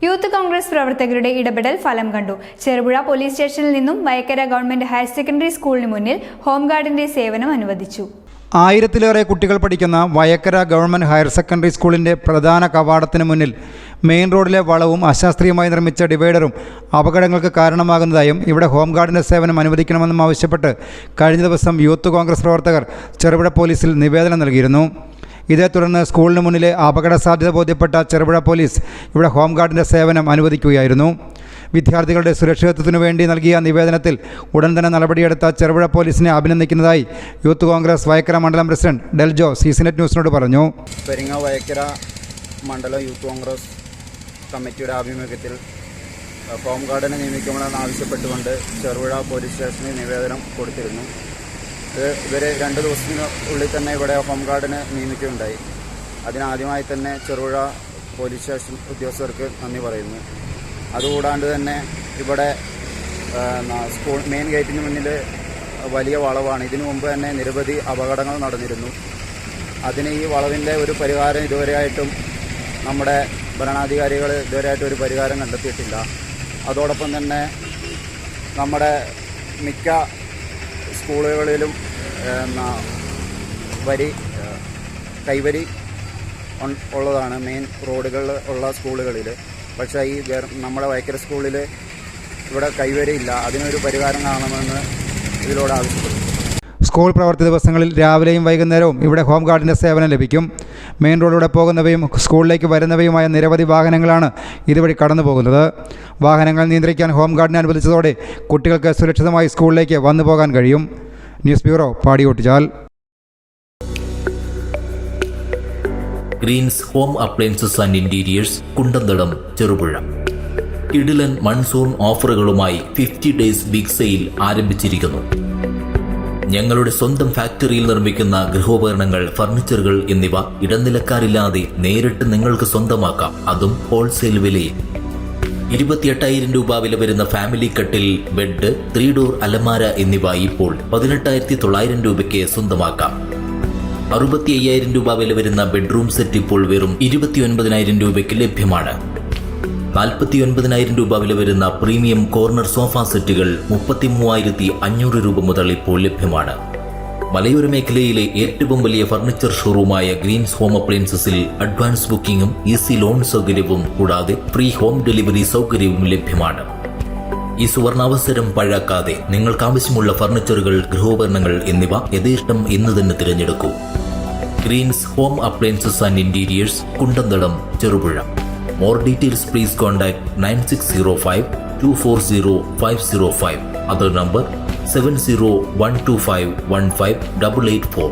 Youth Congress പ്രവർത്തകരുടെ ഇടപെടൽ ഫലം കണ്ടു. ചെറുപുഴ പോലീസ് സ്റ്റേഷനിൽ നിന്നും വയക്കര ഗവൺമെന്റ് ഹയർ സെക്കൻഡറി സ്കൂളിന് മുന്നിൽ ഹോംഗാർഡിന്റെ സേവനം അനുവദിച്ചു. 1000-ലേറെ കുട്ടികൾ പഠിക്കുന്ന വയക്കര ഗവൺമെന്റ് ഹയർ സെക്കൻഡറി സ്കൂളിൻ്റെ പ്രധാന കവാടത്തിന് മുന്നിൽ മെയിൻ റോഡിലെ വളവും അശാസ്ത്രീയമായി നിർമ്മിച്ച ഡിവൈഡറും അപകടങ്ങൾക്ക് കാരണമാകുന്നതായും ഇവിടെ ഹോംഗാർഡിൻ്റെ സേവനം അനുവദിക്കണമെന്നും ആവശ്യപ്പെട്ട് കഴിഞ്ഞ ദിവസം യൂത്ത് കോൺഗ്രസ് പ്രവർത്തകർ ചെറുപുഴ പോലീസിൽ നിവേദനം നൽകിയിരുന്നു. ഇതേ തുടർന്ന് സ്കൂളിന് മുന്നിലെ അപകട സാധ്യത ബോധ്യപ്പെട്ട ചെറുപുഴ പോലീസ് ഇവിടെ ഹോംഗാർഡിൻ്റെ സേവനം അനുവദിക്കുകയായിരുന്നു. വിദ്യാർത്ഥികളുടെ സുരക്ഷിതത്വത്തിനു വേണ്ടി നൽകിയ നിവേദനത്തിൽ ഉടൻ തന്നെ നടപടിയെടുത്ത ചെറുപുഴ പോലീസിനെ അഭിനന്ദിക്കുന്നതായി യൂത്ത് കോൺഗ്രസ് വയക്കര മണ്ഡലം പ്രസിഡന്റ് ഡെൽജോ സീസനെറ്റ് ന്യൂസിനോട് പറഞ്ഞു. വയക്കര മണ്ഡലം യൂത്ത് കോൺഗ്രസ് കമ്മിറ്റിയുടെ ആഭിമുഖ്യത്തിൽ ഹോംഗാർഡിനെ നിയമിക്കണമെന്ന് ആവശ്യപ്പെട്ടുകൊണ്ട് ചെറുപുഴ പോലീസ് സ്റ്റേഷനിൽ നിവേദനം കൊടുത്തിരുന്നു. ഇവർ 2 ദിവസത്തിനുള്ളിൽ തന്നെ ഇവിടെ ഹോംഗാർഡിനെ നിയമിക്കുകയുണ്ടായി. അതിനാദ്യമായി തന്നെ ചെറുപുഴ പോലീസ് സ്റ്റേഷൻ ഉദ്യോഗസ്ഥർക്ക് നന്ദി പറയുന്നു. അതുകൂടാണ്ട് തന്നെ ഇവിടെ സ്കൂൾ മെയിൻ ഗേറ്റിന് മുന്നിൽ വലിയ വളവാണ്. ഇതിനു മുമ്പ് തന്നെ നിരവധി അപകടങ്ങൾ നടന്നിരുന്നു. അതിന് ഈ വളവിൻ്റെ ഒരു പരിഹാരം ഇതുവരെയായിട്ടും നമ്മുടെ ഭരണാധികാരികൾ ഇതുവരെയായിട്ടും ഒരു പരിഹാരം കണ്ടെത്തിയിട്ടില്ല. അതോടൊപ്പം തന്നെ നമ്മുടെ മിക്ക സ്കൂളുകളിലും കൈവരി ഉള്ളതാണ് മെയിൻ റോഡുകളിൽ ഉള്ള സ്കൂളുകളിൽ. പക്ഷേ ഈ നമ്മുടെ വയക്കര സ്കൂളിൽ ഇവിടെ കൈവരിയില്ല. അതിനൊരു പരിഹാരം കാണണമെന്ന് ഇതിലൂടെ ആവശ്യപ്പെടുന്നു. സ്കൂൾ പ്രവൃത്തി ദിവസങ്ങളിൽ രാവിലെയും വൈകുന്നേരവും ഇവിടെ ഹോംഗാർഡിൻ്റെ സേവനം ലഭിക്കും. മെയിൻ റോഡിലൂടെ പോകുന്നവയും സ്കൂളിലേക്ക് വരുന്നവയുമായ നിരവധി വാഹനങ്ങളാണ് ഇതുവഴി കടന്നു പോകുന്നത്. വാഹനങ്ങൾ നിയന്ത്രിക്കാൻ ഹോംഗാർഡിനെ അനുവദിച്ചതോടെ കുട്ടികൾക്ക് സുരക്ഷിതമായി സ്കൂളിലേക്ക് വന്നു പോകാൻ കഴിയും. ന്യൂസ് ബ്യൂറോ പാടിയോട്ടിച്ചാൽ. Greens home appliances and interiors, Kundanthadam, Cherupuzha. കിടിലൻ മൺസൂൺ ഓഫറുകളുമായി 50 ഡേയ്സ് ബിഗ് സെയിൽ ആരംഭിച്ചിരിക്കുന്നു. ഞങ്ങളുടെ സ്വന്തം ഫാക്ടറിയിൽ നിർമ്മിക്കുന്ന ഗൃഹോപകരണങ്ങൾ, ഫർണിച്ചറുകൾ എന്നിവ ഇടനിലക്കാരില്ലാതെ നേരിട്ട് നിങ്ങൾക്ക് സ്വന്തമാക്കാം. അതും ഹോൾസെയിൽ വിലയിൽ. 28,000 രൂപ വില വരുന്ന ഫാമിലി കട്ടിൽ, ബെഡ്, 3 ഡോർ അലമാര എന്നിവ ഇപ്പോൾ 18,900 രൂപയ്ക്ക് സ്വന്തമാക്കാം. 65,000 രൂപ വില വരുന്ന ബെഡ്റൂം സെറ്റ് ഇപ്പോൾ വെറും 29,000 രൂപയ്ക്ക് ലഭ്യമാണ്. 49,000 രൂപ വില വരുന്ന പ്രീമിയം കോർണർ സോഫ സെറ്റുകൾ 33,500 രൂപ മുതൽ ഇപ്പോൾ ലഭ്യമാണ്. മലയോര മേഖലയിലെ ഏറ്റവും വലിയ ഫർണിച്ചർ ഷോറൂമായ ഗ്രീൻസ് ഹോം അപ്ലയൻസസിൽ അഡ്വാൻസ് ബുക്കിംഗും ഈസി ലോൺ സൗകര്യവും കൂടാതെ ഫ്രീ ഹോം ഡെലിവറി സൗകര്യവും ലഭ്യമാണ്. ഈ സുവർണാവസരം പഴാക്കാതെ നിങ്ങൾക്ക് ആവശ്യമുള്ള ഫർണിച്ചറുകൾ, ഗൃഹോപകരണങ്ങൾ എന്നിവ യഥേഷ്ടം ഇന്ന് തന്നെ തിരഞ്ഞെടുക്കൂ. Greens home appliances and interiors, Kundanthadam, Cherupuzha. More details please contact 9605-240-505. Other number 7012515884.